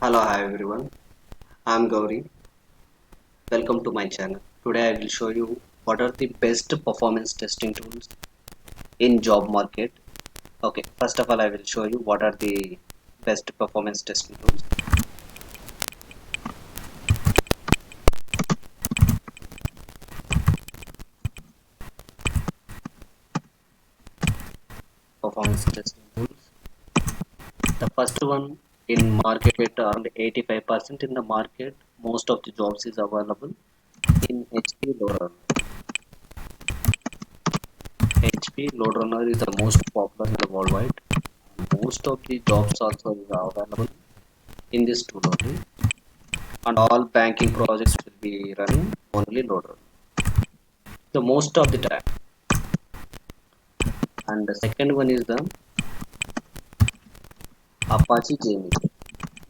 Hello, hi everyone. I'm Gauri. Welcome to my channel. Today I will show you what are the best performance testing tools in job market. Okay, first of all I will show you what are the best performance testing tools. Performance testing tools. The first one in market around 85% in the market. Most of the jobs is available in HP Loader. HP Loadrunner is the most popular in the worldwide. Most of the jobs also is available in this tool only, and all banking projects will be running only Loader the most of the time. And the second one is the Apache JMeter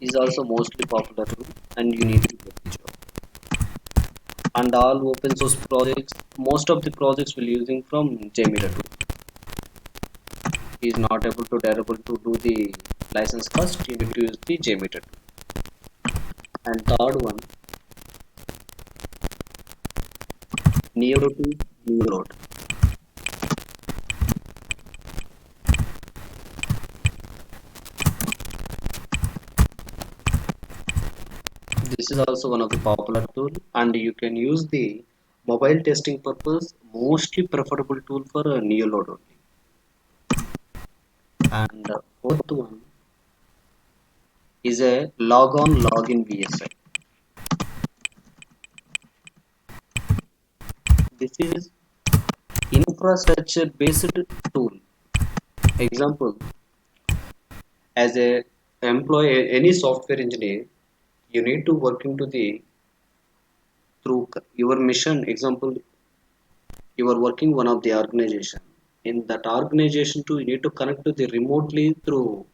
is also mostly popular tool, and you need to get the job. And all open source projects, most of the projects will using from JMeter tool. Is not able to do the license cost, you need to use the JMeter tool. And third one, Neo to Neo. This is also one of the popular tool, and you can use the mobile testing purpose, mostly preferable tool for a Neoload only. And fourth one is a log on login VSI. This is infrastructure based tool. Example, as a employee, any software engineer, you need to work into the through your mission. Example, you are working one of the organization. In that organization too, you need to connect to the remotely through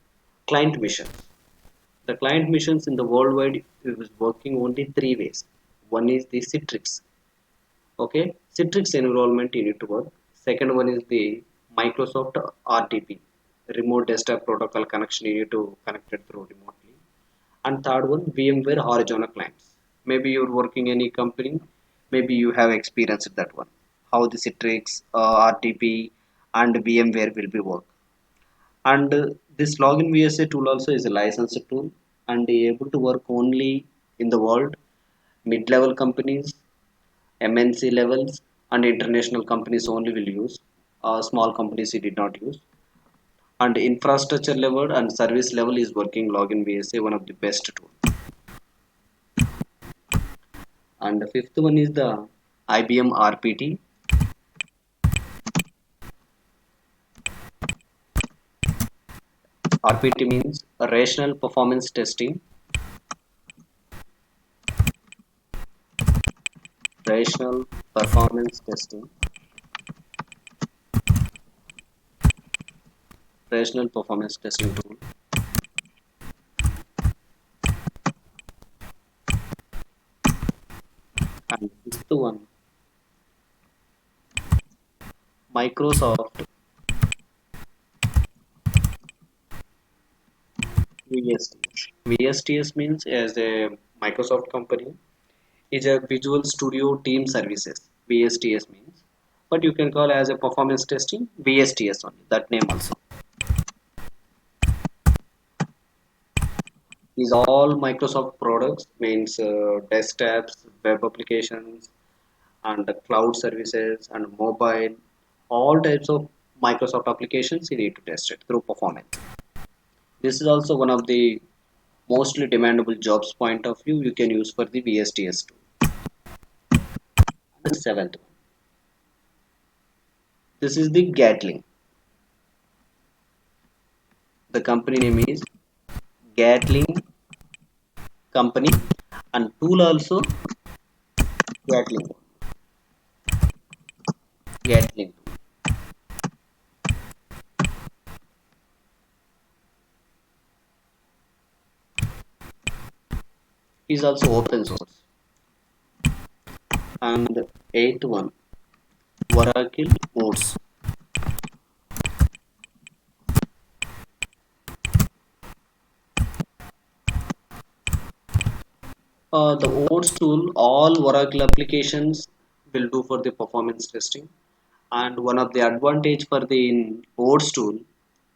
client missions. The client missions in the worldwide is working only three ways. One is the Citrix. Okay, Citrix environment you need to work. Second one is the Microsoft RDP, remote desktop protocol connection, you need to connect it through remotely. And third one, VMware horizontal clients. Maybe you're working any company, maybe you have experienced that one, how the Citrix, RDP and VMware will be work. And this login VSA tool also is a licensed tool and able to work only in the world mid-level companies, MNC levels, and international companies only will use. Small companies it did not use. And infrastructure level and service level is working login VSA, one of the best tool. And the fifth one is the IBM RPT. RPT means rational performance testing. Rational performance testing. Rational performance testing tool. And fifth one, Microsoft VSTS. VSTS means as a Microsoft company is a Visual Studio Team Services. VSTS means, but you can call as a performance testing VSTS only. That name also is all Microsoft products means desktops, web applications, and the cloud services and mobile. All types of Microsoft applications you need to test it through performance. This is also one of the mostly demandable jobs point of view you can use for the VSTS tool. And seventh one, this is the Gatling. The company name is Gatling company, and tool also Gatling. Gatling is also open source. And the eighth one, Oracle Modes. The OATS tool, all Oracle applications will do for the performance testing. And one of the advantage for the in OATS tool,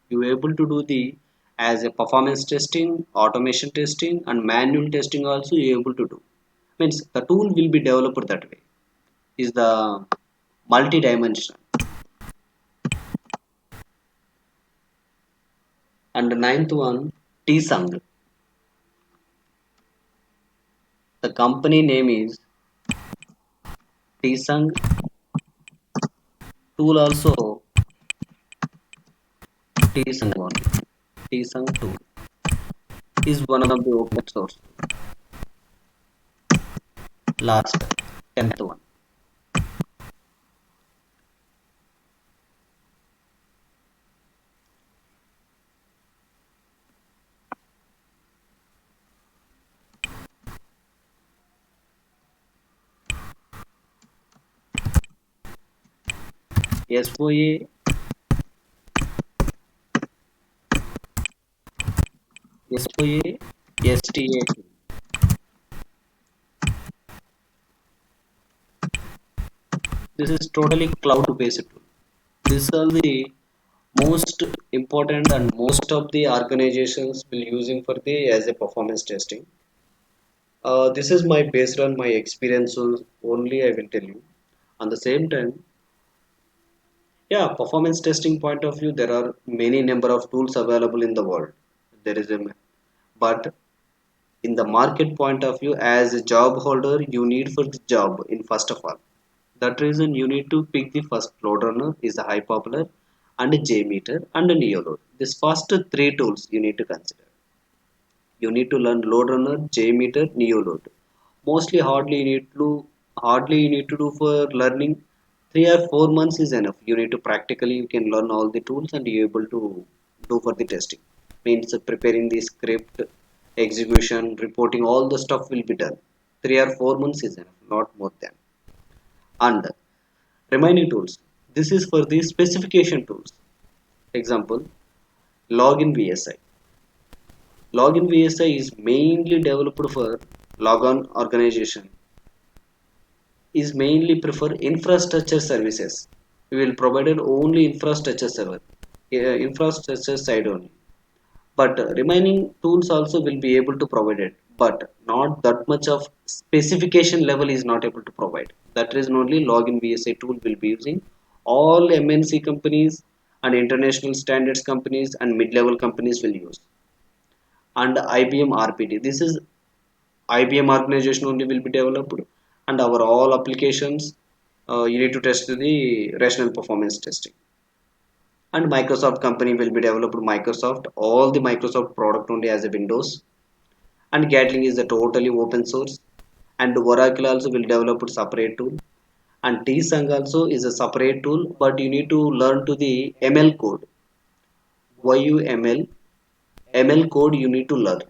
you able to do the as a performance testing, automation testing, and manual testing also you able to do. Means the tool will be developed that way. Is the multi-dimensional. And the ninth one, Tsung. The company name is Tsung. Tool also Tsung only. Tsung tool is one of the open source. Last, 10th one. SOA, SOA, STA. This is totally cloud-based tool. These are the most important and most of the organizations will using for the as a performance testing. This is my based on my experience only I will tell you. On the same time, yeah, performance testing point of view, there are many number of tools available in the world. There is a, but in the market point of view, as a job holder, you need for the job in first of all. That reason you need to pick the first load runner is a high popular and a JMeter and a NeoLoad. This first three tools you need to consider. You need to learn load runner, JMeter, NeoLoad. Mostly hardly you need to do for learning 3 or 4 months is enough. You need to practically you can learn all the tools and you able to do for the testing. Means preparing the script, execution, reporting, all the stuff will be done. 3 or 4 months is enough, not more than. And remaining tools. This is for the specification tools. Example, login VSI. Login VSI is mainly developed for logon organization. Is mainly prefer infrastructure services. We will provide only infrastructure server, infrastructure side only. But remaining tools also will be able to provide it, but not that much of specification level is not able to provide. That reason only login VSA tool will be using all MNC companies and international standards companies and mid-level companies will use. And IBM RPT. This is IBM organization only will be developed and our all applications you need to test the rational performance testing. And Microsoft company will be developed Microsoft, all the Microsoft product only as a Windows. And Gatling is a totally open source. And Oracle also will develop a separate tool. And Tsung also is a separate tool, but you need to learn to the ML code. YUML, ML code you need to learn.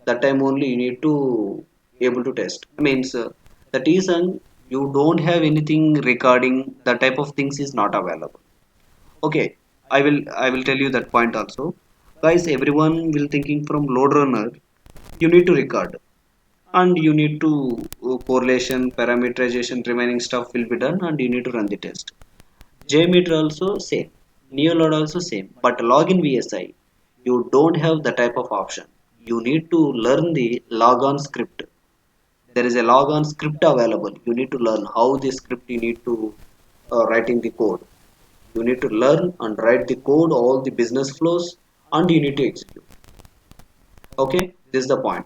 That time only you need to able to test. Means the Tsung you don't have anything regarding the type of things is not available. Okay, I will tell you that point also. Guys, everyone will thinking from load runner, you need to record and you need to correlation, parameterization, remaining stuff will be done and you need to run the test. JMeter also same, NeoLoad also same, but login VSI, you don't have the type of option. You need to learn the logon script. There is a logon script available. You need to learn how the script you need to writing the code. You need to learn and write the code, all the business flows, and you need to execute. Okay, this is the point.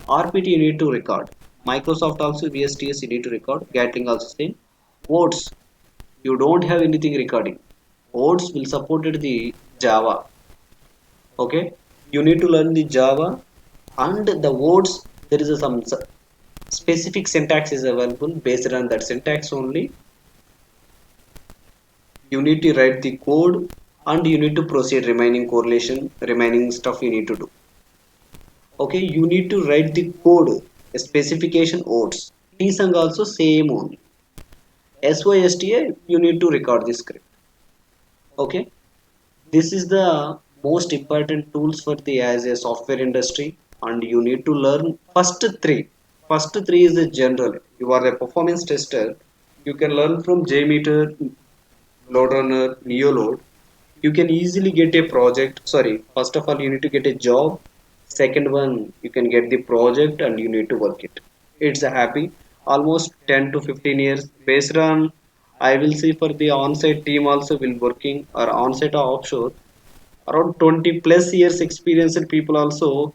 RPT you need to record. Microsoft also VSTS you need to record. Gatling also same. Words you don't have anything recording. Words will support the Java. Okay, you need to learn the Java and the words. There is some specific syntax is available based on that syntax only. You need to write the code and you need to proceed remaining correlation, remaining stuff you need to do. Okay, you need to write the code, specification odes. Tsung also same only. SYSTA you need to record the script. Okay, this is the most important tools for the as a software industry and you need to learn first three. First three is the general. You are a performance tester. You can learn from JMeter, LoadRunner, NeoLoad. You can easily get a project. Sorry, first of all, you need to get a job. Second one, you can get the project and you need to work it. It's a happy almost 10 to 15 years based on. I will see for the on-site team also will working or on-site or offshore around 20 plus years experienced people also.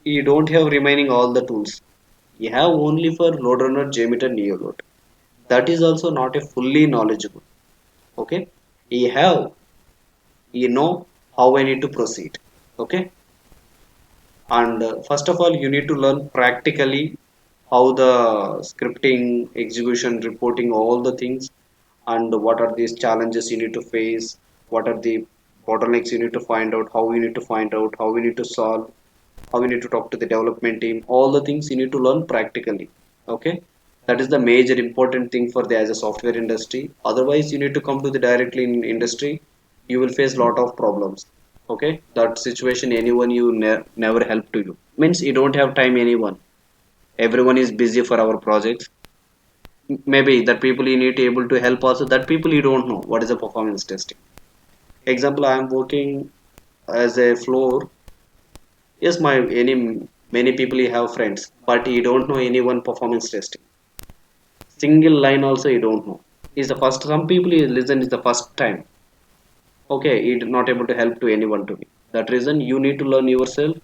You don't have remaining all the tools. You have only for LoadRunner, JMeter, NeoLoad. That is also not a fully knowledgeable. Okay, you have, you know how I need to proceed. Okay, and first of all, you need to learn practically how the scripting, execution, reporting, all the things, and what are these challenges you need to face. What are the bottlenecks you need to find out? How we need to find out? How we need to solve? How we need to talk to the development team? All the things you need to learn practically. Okay, that is the major important thing for the as a software industry. Otherwise, you need to come to the directly in industry. You will face lot of problems. Okay, that situation anyone you never help to you means you don't have time anyone. Everyone is busy for our projects. Maybe that people you need to able to help also. That people you don't know what is the performance testing. Example, I am working as a floor. Yes, my any many people you have friends, but you don't know anyone performance testing. Single line also you don't know. Is the first some people you listen is the first time. Okay, it not able to help to anyone to me. That reason you need to learn yourself.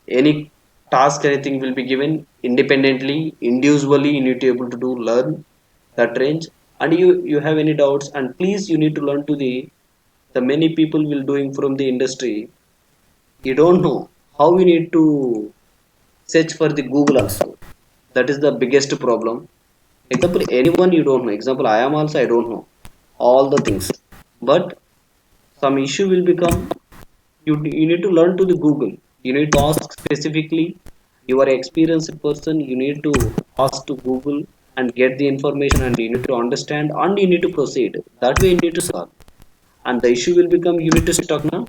Any task anything will be given independently, individually. You need to able to do learn that range. And you have any doubts, and please you need to learn to the many people will doing from the industry. You don't know how we need to search for the Google also. That is the biggest problem. Example, anyone you don't know. Example, I am also I don't know all the things, but some issue will become. You need to learn to the Google. You need to ask specifically. You are an experienced person. You need to ask to Google and get the information, and you need to understand, and you need to proceed. That way, you need to solve. And the issue will become you need to stuck now.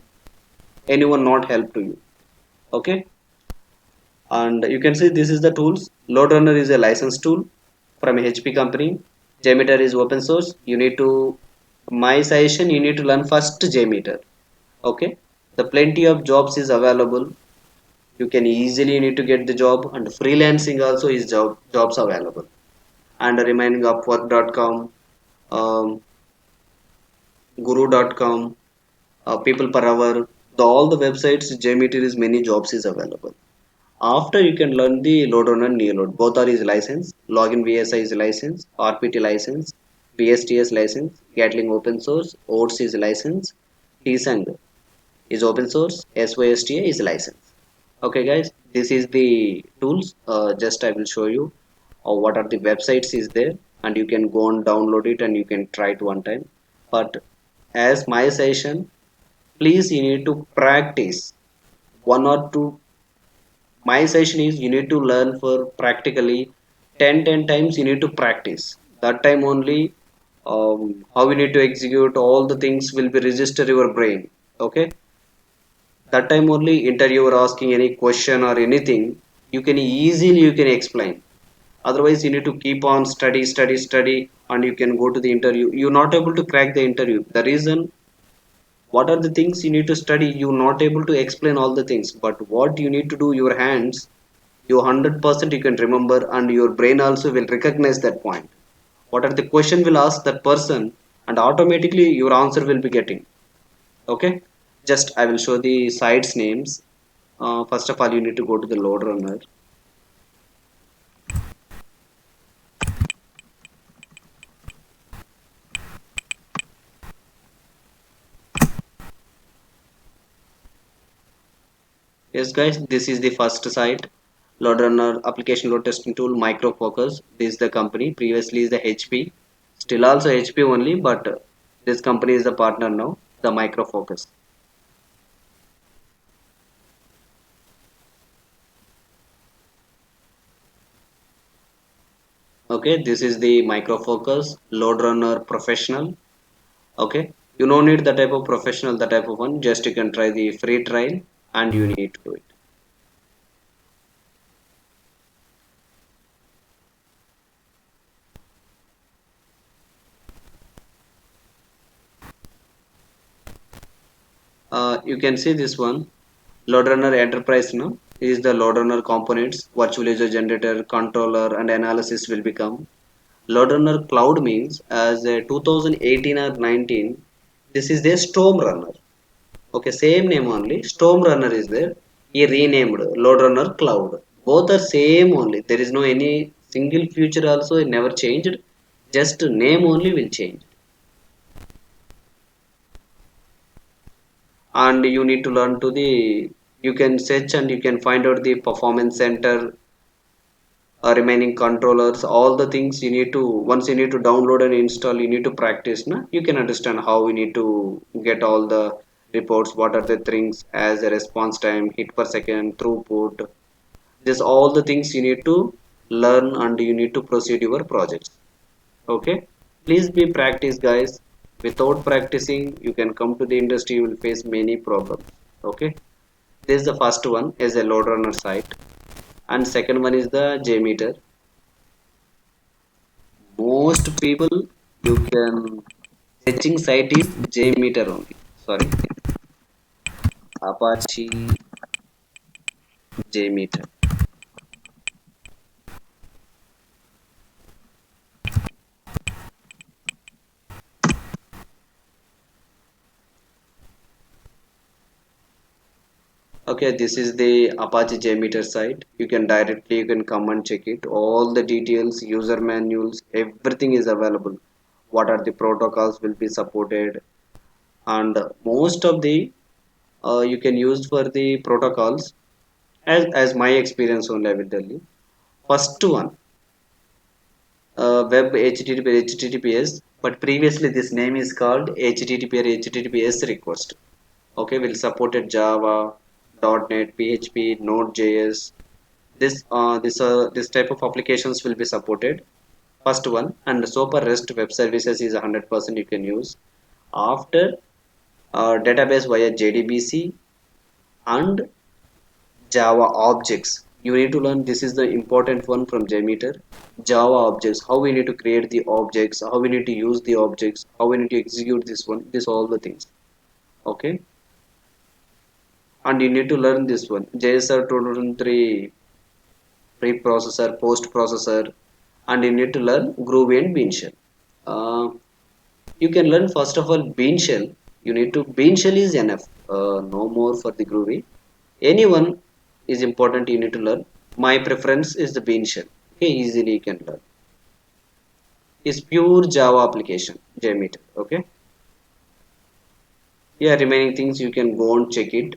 Anyone not help to you. Okay, and you can see this is the tools. LoadRunner is a licensed tool from a HP company. JMeter is open source. You need to my suggestion you need to learn first JMeter. Okay, the plenty of jobs is available. You can easily need to get the job, and freelancing also is jobs available. And remaining upwork.com, um, guru.com, people per hour, all the websites JMeter is many jobs is available. After you can learn the LoadRunner and NeoLoad. Both are is license. Login VSI is license. RPT license. VSTS license. Gatling open source. OATS is license. Tsang is open source. SYSTA is license. Okay, guys, this is the tools. Just I will show you what are the websites is there, and you can go and download it and you can try it one time. But as my session, please you need to practice one or two. My session is you need to learn for practically 10 times. You need to practice that time only. How you need to execute all the things will be register your brain. Okay, that time only interviewer asking any question or anything, you can easily you can explain. Otherwise you need to keep on study and you can go to the interview, you're not able to crack the interview. The reason, what are the things you need to study, you're not able to explain all the things, but what you need to do your hands, you 100% you can remember, and your brain also will recognize that point. What are the question will ask that person, and automatically your answer will be getting. Okay, just I will show the sites names. First of all you need to go to the load runner. Yes guys, this is the first site. Load runner application load testing tool Micro Focus. This is the company, previously is the HP, still also HP only, but this company is the partner now, the Micro Focus. Okay, this is the Micro Focus load runner professional. Okay, you don't need the type of professional, the type of one, just you can try the free trial and you need to do it. You can see this one. Load runner enterprise now is the load runner components, virtual user generator, controller, and analysis will become. Load runner cloud means as a 2018 or 19, this is the storm runner. Okay, same name only. Storm runner is there. He renamed load runner cloud. Both are same only. There is no any single feature also. It never changed. Just name only will change. And you need to learn to the, you can search and you can find out the performance center, remaining controllers, all the things you need to, once you need to download and install, you need to practice na, you can understand how we need to get all the reports, what are the things as a response time, hit per second, throughput. This all the things you need to learn and you need to proceed your projects. Okay, please be practice guys. Without practicing you can come to the industry, you will face many problems. Okay, this is the first one is a load runner site, and second one is the JMeter. Most people, you can searching site is JMeter only. Sorry, Apache JMeter. Okay, this is the Apache JMeter site. You can directly, you can come and check it. All the details, user manuals, everything is available. What are the protocols will be supported, and most of the you can use for the protocols. As my experience only, I will tell you. First one, web HTTPS, but previously this name is called HTTP or HTTPS request. Okay, will supported Java, .NET, PHP, Node.js. This type of applications will be supported. First one, and so far REST web services is 100% you can use. After database via JDBC and Java objects. You need to learn, this is the important one from JMeter. Java objects, how we need to create the objects, how we need to use the objects, how we need to execute this one, this all the things. Okay, and you need to learn this one JSR 2003 pre-processor, post-processor, and you need to learn Groovy and Bean Shell. You can learn first of all Bean Shell. You need to, Bean Shell is enough, no more for the Groovy. Anyone is important, you need to learn. My preference is the Bean Shell. Okay, easily you can learn. Is pure Java application, JMeter. Okay, yeah, remaining things you can go and check it.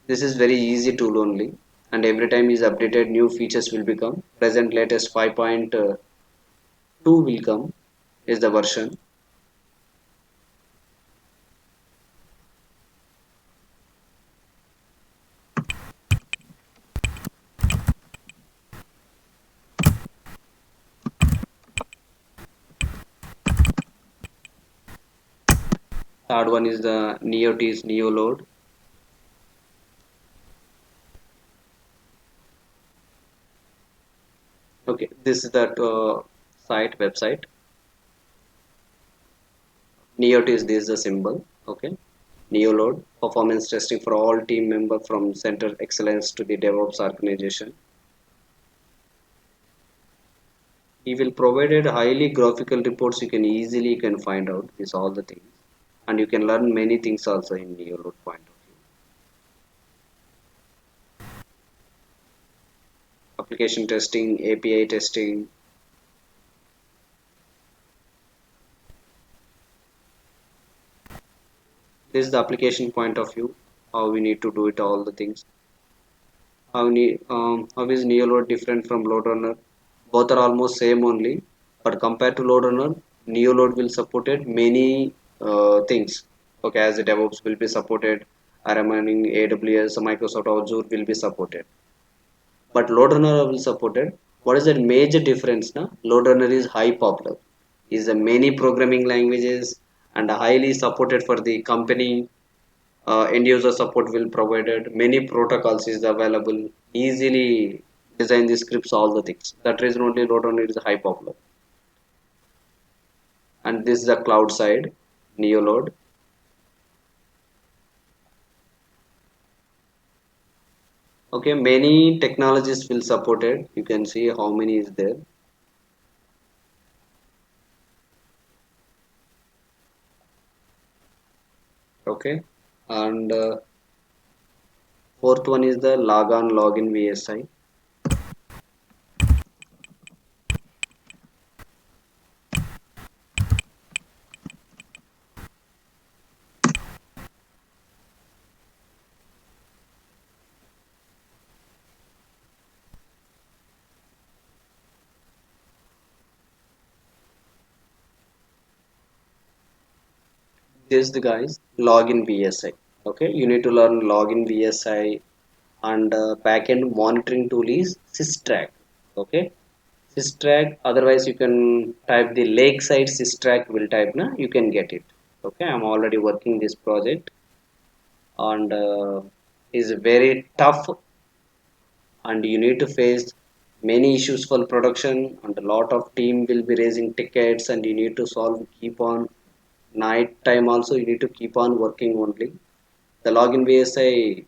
This is very easy tool only, and every time is updated, new features will become. Present latest 5.2 will come is the version. Third one is the NeoT's NeoLoad. Okay, this is that site website. NeoT is this is the symbol. Okay, NeoLoad performance testing for all team member from center excellence to the DevOps organization. He will provide highly graphical reports. You can easily you can find out this all the things, and you can learn many things also in NeoLoad point of view. Application testing, API testing. This is the application point of view. How we need to do it all the things. How is NeoLoad different from LoadRunner? Both are almost same only, but compared to LoadRunner, NeoLoad will supported many things. Okay, as the DevOps will be supported, running AWS, Microsoft Azure will be supported. But LoadRunner will supported. What is the major difference? Na? LoadRunner is high popular, is a many programming languages and highly supported for the company. End user support will provided, many protocols is available, easily design the scripts, all the things. That reason only Roadrunner is high popular. And this is the cloud side, NeoLoad. Okay, many technologies will support it. You can see how many is there. Okay, and fourth one is the log on login VSI. This the guys login VSI. Okay, you need to learn login VSI, and backend monitoring tool is Systrack. Okay, Systrack. Otherwise, you can type the Lakeside Systrack. Will type na, you can get it. Okay, I'm already working this project, and is very tough, and you need to face many issues for production, and a lot of team will be raising tickets, and you need to solve, keep on night time also you need to keep on working only. The login VSI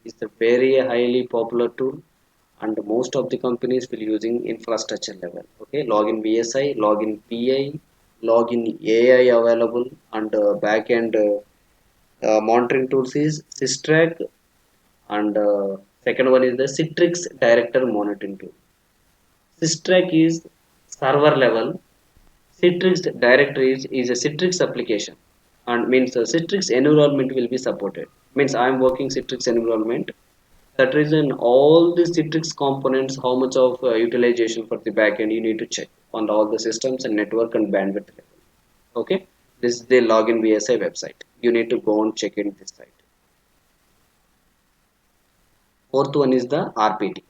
is a very highly popular tool, and most of the companies will using infrastructure level. Okay, login VSI, login PI, login AI available, and backend monitoring tools is Systrack, and second one is the Citrix Director Monitoring Tool. Systrack is server level. Citrix Directories is a Citrix application, and means the Citrix environment will be supported. Means I am working Citrix environment. That reason all the Citrix components, how much of utilization for the backend you need to check on all the systems and network and bandwidth level. Okay, this is the login VSI website. You need to go and check in this site. Fourth one is the RPT.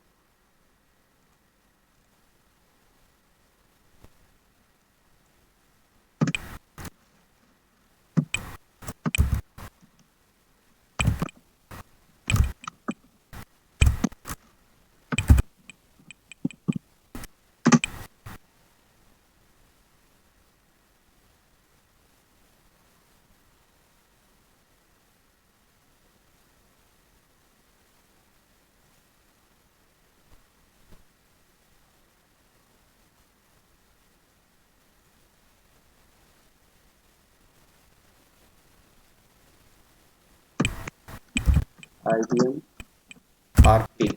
IBM RPT.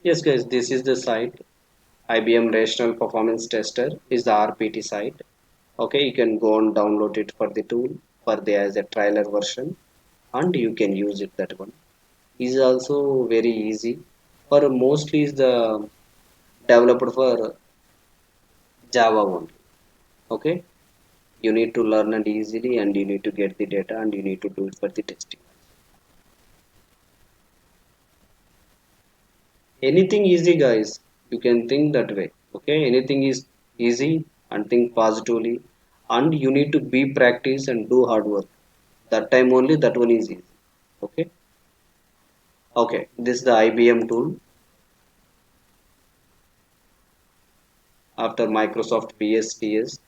Yes, guys, this is the site. IBM Rational Performance Tester is the RPT site. Okay, you can go and download it for the tool for the as a trailer version, and you can use it. That one is also very easy. For mostly is the developed for Java only. Okay, you need to learn it easily, and you need to get the data, and you need to do it for the testing. Anything easy, guys, you can think that way. Okay, anything is easy, and think positively, and you need to be practice and do hard work. That time only that one is easy. Okay, okay, this is the IBM tool after Microsoft PSTS.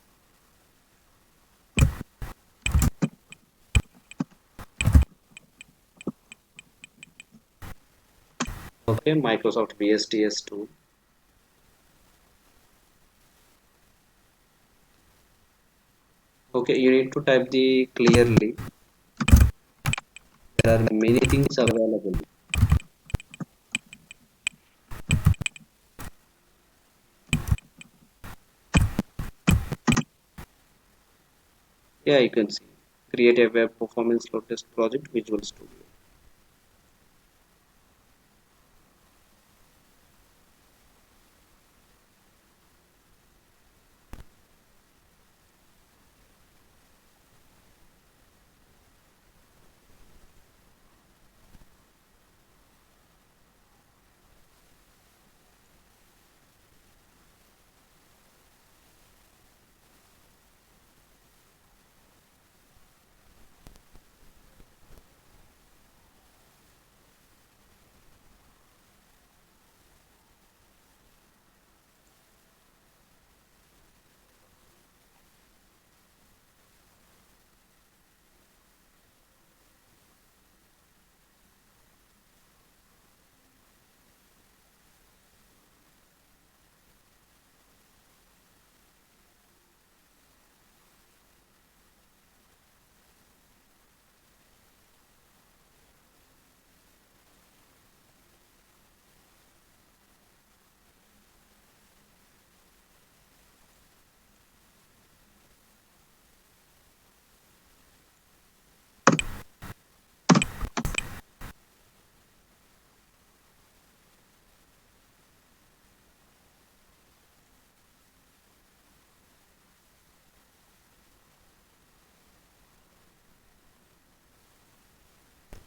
Okay, Microsoft PSTS tool. Okay, you need to type the clearly. There are many things available. Yeah, you can see. Create a web performance load test project, Visual Studio.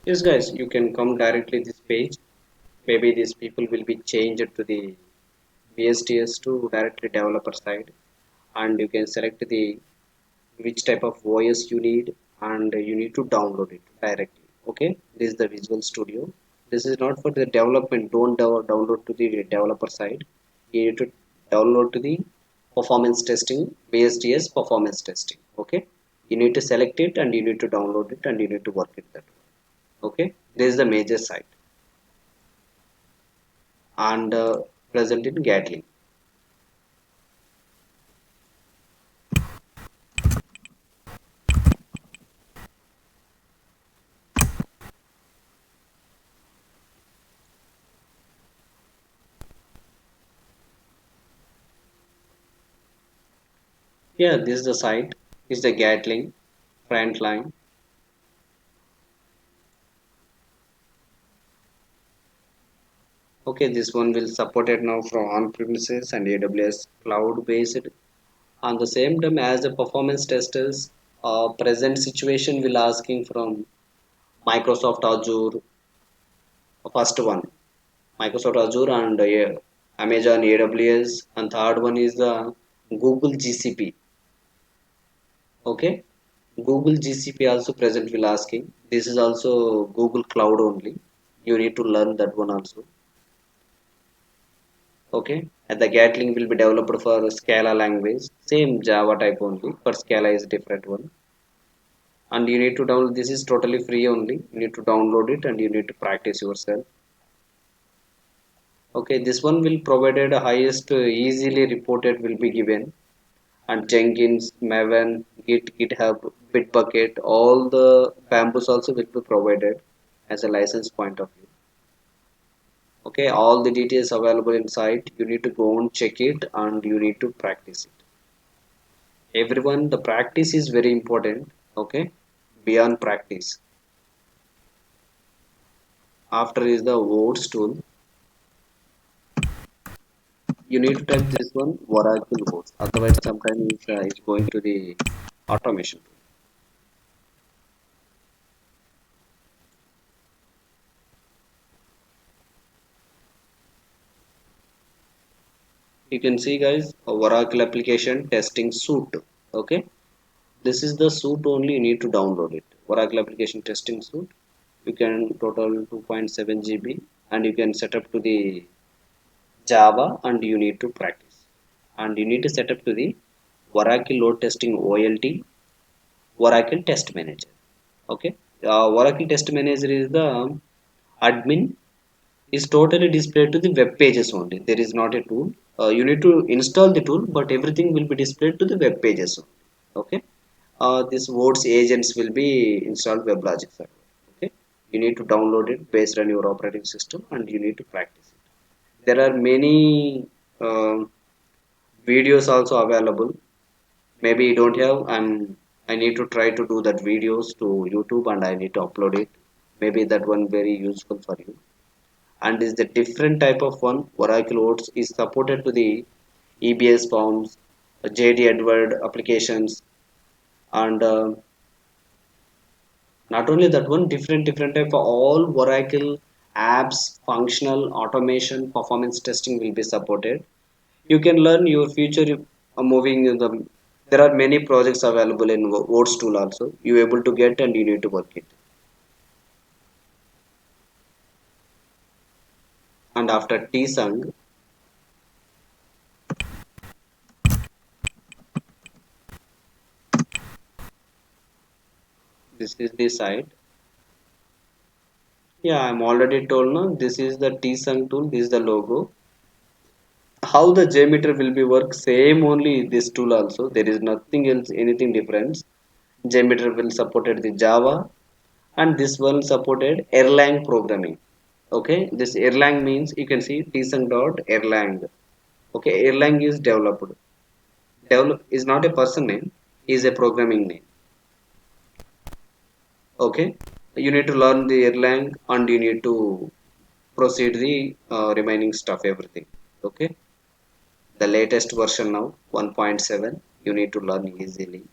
Yes guys, you can come directly this page. Maybe these people will be changed to the VSTS to directly developer side, and you can select the which type of OS you need, and you need to download it directly. Okay, this is the Visual Studio. This is not for the development. Don't download to the developer side. You need to download to the performance testing, VSTS performance testing. Okay, you need to select it and you need to download it and you need to work it that way. Okay, this is the major site, and present in Gatling. Yeah, this is the site. This is the Gatling Frontline. Okay, this one will support it now from on-premises and AWS cloud-based. On the same time as the performance testers, present situation will asking from Microsoft Azure, first one, Microsoft Azure and Amazon AWS, and third one is the Google GCP. Okay, Google GCP also present will asking. This is also Google Cloud only. You need to learn that one also. Okay, and the Gatling will be developed for Scala language, same Java type only, but Scala is different one. And you need to download. This is totally free only. You need to download it and you need to practice yourself. Okay, this one will provided highest easily reported will be given, and Jenkins, Maven, Git, GitHub, Bitbucket, all the Bamboos also will be provided as a license point of view. Okay, all the details available inside. You need to go and check it and you need to practice it. Everyone, the practice is very important. Okay, beyond practice. After is the words tool. You need to type this one Oracle words. Otherwise, sometimes it's going to the automation tool. You can see guys, a Oracle application testing suite. Okay, this is the suite only. You need to download it. Oracle application testing suite. You can total 2.7 GB and you can set up to the Java and you need to practice. And you need to set up to the Oracle load testing OLT, Oracle test manager. Okay, Oracle test manager is the admin, is totally displayed to the web pages only. There is not a tool. You need to install the tool, but everything will be displayed to the web pages only. Okay, this words agents will be installed WebLogic server. Okay, you need to download it based on your operating system and you need to practice it. There are many videos also available. Maybe you don't have, I need to try to do that videos to YouTube and I need to upload it. Maybe that one very useful for you. And is the different type of one. Oracle Oats is supported to the EBS forms, JD Edward applications, and not only that one, different type of all Oracle apps, functional automation, performance testing will be supported. You can learn your future moving in the. There are many projects available in Oats tool also. You able to get and you need to work it. And after Tsung, this is the site. Yeah, I'm already told now. This is the Tsung tool. This is the logo. How the JMeter will be work? Same only this tool also. There is nothing else, anything different. JMeter will supported the Java, and this one supported Erlang programming. Okay, this Erlang means you can see Tsung dot Erlang. Okay, Erlang is developed. Develop is not a person name, is a programming name. Okay, you need to learn the Erlang and you need to proceed the remaining stuff, everything. Okay, the latest version now 1.7. You need to learn easily.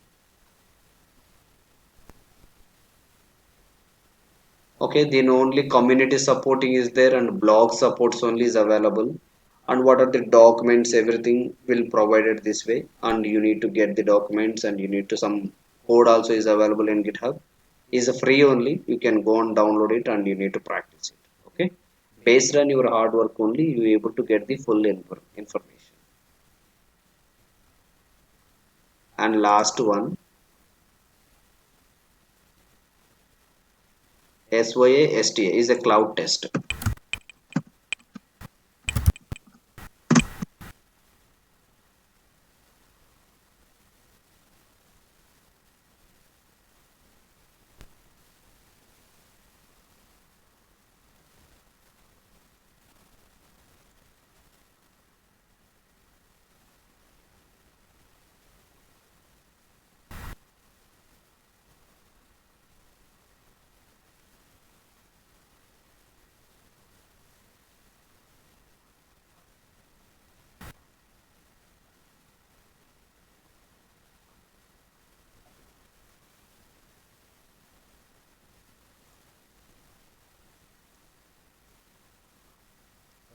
Okay, then only community supporting is there and blog supports only is available. And what are the documents, everything will provided this way, and you need to get the documents, and you need to some code also is available in GitHub. Is a free only, you can go and download it and you need to practice it. Okay, based on your hard work only you able to get the full information. And last one, SYASTA is a cloud test.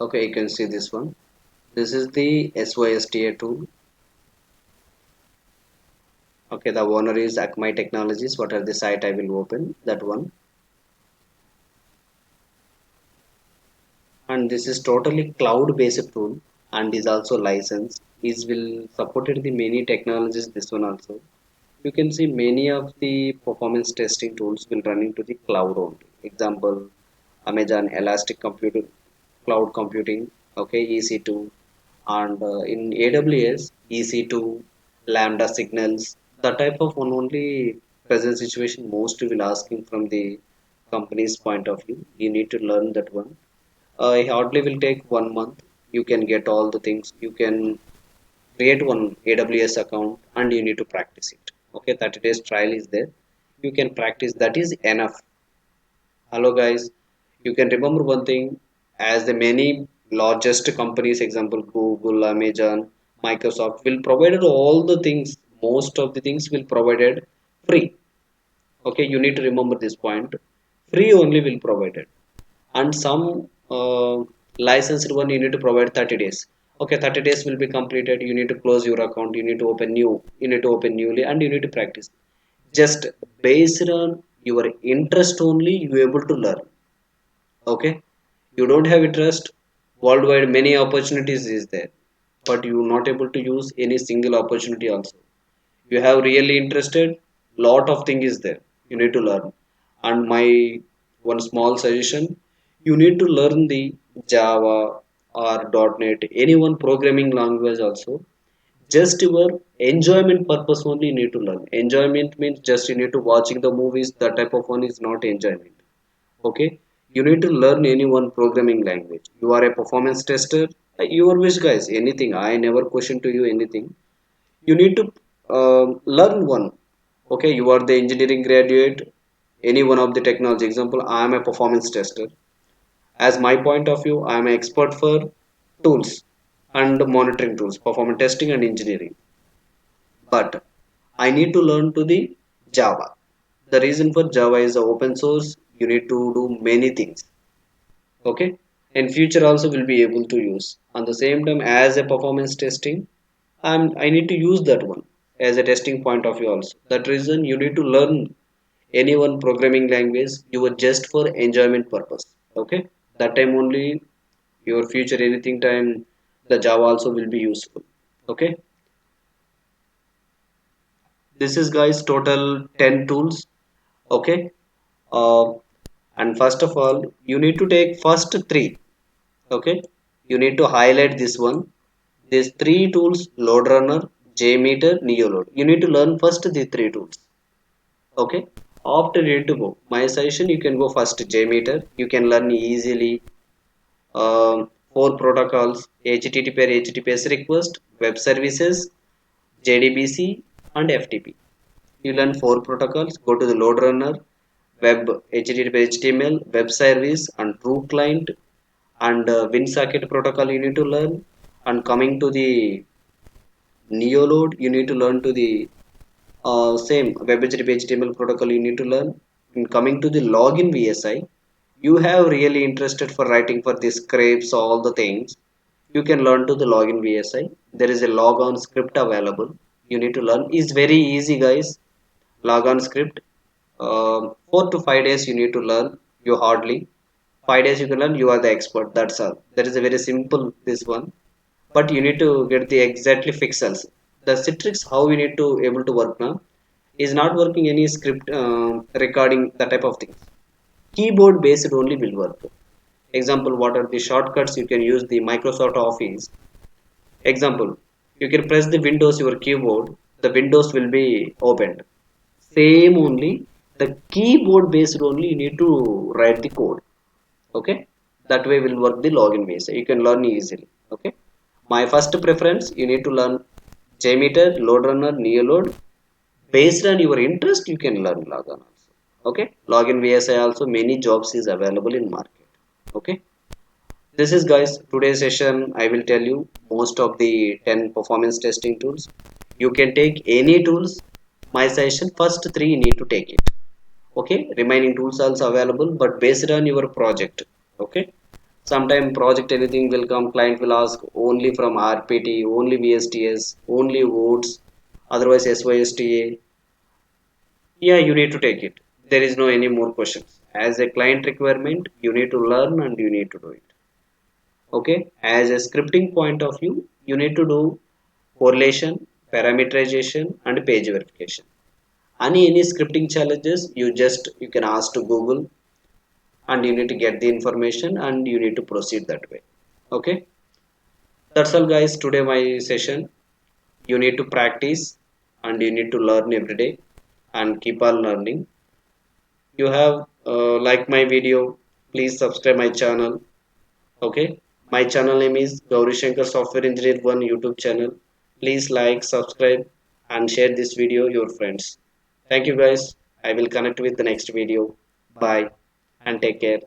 Okay, you can see this one. This is the SYSTA tool. Okay, the owner is Akamai Technologies. What are the site I will open that one. And this is totally cloud based tool and is also licensed. Is will supported the many technologies. This one also. You can see many of the performance testing tools will run into the cloud only. Example, Amazon Elastic Computer, Cloud Computing, okay, EC2, and in AWS, EC2, Lambda Signals, the type of one only present situation most will asking from the company's point of view. You need to learn that one. It hardly will take 1 month. You can get all the things. You can create one AWS account and you need to practice it. Okay, 30 days trial is there. You can practice, that is enough. Hello guys, you can remember one thing, as the many largest companies, example Google, Amazon, Microsoft will provide all the things, most of the things will provided free. Okay, you need to remember this point. Free only will provided, and some licensed one you need to provide 30 days. Okay, 30 days will be completed, you need to close your account, you need to open new, you need to open newly, and you need to practice. Just based on your interest only you able to learn. Okay, you don't have interest, worldwide many opportunities is there, but you not able to use any single opportunity also. You have really interested, lot of thing is there, you need to learn. And my one small suggestion, you need to learn the Java or .NET, any one programming language also. Just your enjoyment purpose only you need to learn. Enjoyment means just you need to watching the movies, that type of one is not enjoyment. Okay, you need to learn any one programming language. You are a performance tester, your wish guys, anything, I never question to you anything. You need to learn one. Okay, you are the engineering graduate, any one of the technology, example I am a performance tester. As my point of view, I am an expert for tools and monitoring tools, performance testing and engineering. But I need to learn to the Java. The reason for Java is the open source, you need to do many things. Okay, in future also will be able to use. On the same time, as a performance testing, I need to use that one as a testing point of view also. That reason you need to learn any one programming language, you are just for enjoyment purpose. Okay, that time only your future anything time the Java also will be useful. Okay, this is guys total 10 tools. Okay, uh, and first of all you need to take first three. Okay, you need to highlight this one. These three tools, load runner, JMeter, Neoload, you need to learn first the three tools. Okay, after you need to go, my suggestion, you can go first JMeter, you can learn easily. Four protocols: HTTP or HTTPS request, web services, JDBC, and FTP. You learn four protocols. Go to the load runner, web HTTP HTML, web service, and true client, and WinSocket protocol you need to learn. And coming to the Neoload, you need to learn to the same web HTTP HTML protocol you need to learn. And coming to the login VSI, you have really interested for writing for the scripts, all the things, you can learn to the login VSI. There is a logon script available. You need to learn. It's very easy, guys. Logon script. 4 to 5 days you need to learn. You hardly 5 days you can learn. You are the expert. That's all. That is a very simple this one. But you need to get the exactly pixels. The Citrix how we need to able to work now is not working any script recording that type of things. Keyboard based only will work. Example, what are the shortcuts you can use the Microsoft Office. Example, you can press the Windows your keyboard, the Windows will be opened. Same only, the keyboard based only you need to write the code. Okay, that way will work the login base. You can learn easily. Okay, my first preference you need to learn JMeter, LoadRunner, NeoLoad. Based on your interest, you can learn Logon also. Okay, login VSI also many jobs is available in market. Okay. This is guys today's session. I will tell you most of the 10 performance testing tools. You can take any tools. My session first three you need to take it. Okay, remaining tools also available, but based on your project. Okay, sometime project anything will come. Client will ask only from RPT, only VSTS, only WODS, otherwise SYSTA. Yeah, you need to take it. There is no any more questions. As a client requirement, you need to learn and you need to do it. Okay, as a scripting point of view, you need to do correlation, parameterization and page verification. Any scripting challenges, you can ask to Google and you need to get the information and you need to proceed that way. Okay, that's all guys today my session. You need to practice and you need to learn every day and keep on learning. You have like my video, please subscribe my channel. Okay, my channel name is Gauri Shankar Software Engineer 1 YouTube channel. Please like, subscribe, and share this video your friends. Thank you guys. I will connect with the next video. Bye and take care.